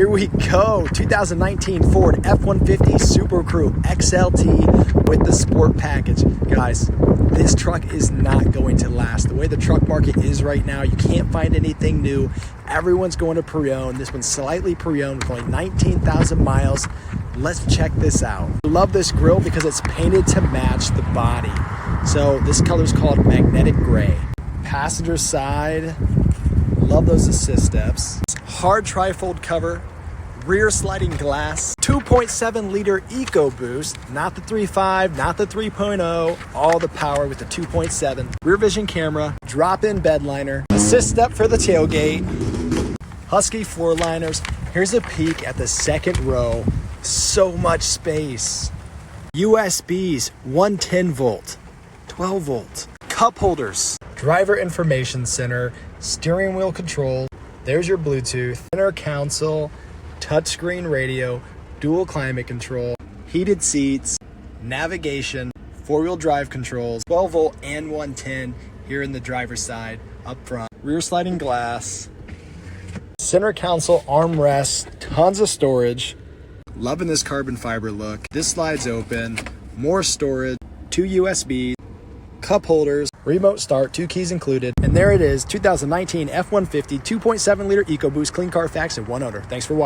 Here we go, 2019 Ford F-150 Super Crew XLT with the sport package. Guys, this truck is not going to last. The way the truck market is right now, you can't find anything new. Everyone's going to pre-owned. This one's slightly pre-owned with only 19,000 miles. Let's check this out. I love this grille because it's painted to match the body. So this color is called magnetic gray. Passenger side, love those assist steps. Hard trifold cover, rear sliding glass, 2.7 liter EcoBoost, not the 3.5, not the 3.0, all the power with the 2.7. Rear vision camera, drop-in bed liner, assist step for the tailgate, Husky floor liners. Here's a peek at the second row. So much space. USBs, 110 volt, 12 volt, cup holders, driver information center, steering wheel control. There's your Bluetooth, center console, touchscreen radio, dual climate control, heated seats, navigation, four-wheel drive controls, 12 volt and 110 here in the driver's side up front. Rear sliding glass, center console armrest, tons of storage. Loving this carbon fiber look. This slides open, more storage, 2 USB, cup holders, remote start, 2 keys included. And there it is, 2019 F-150 2.7 liter EcoBoost, clean Carfax, and 1 owner. Thanks for watching.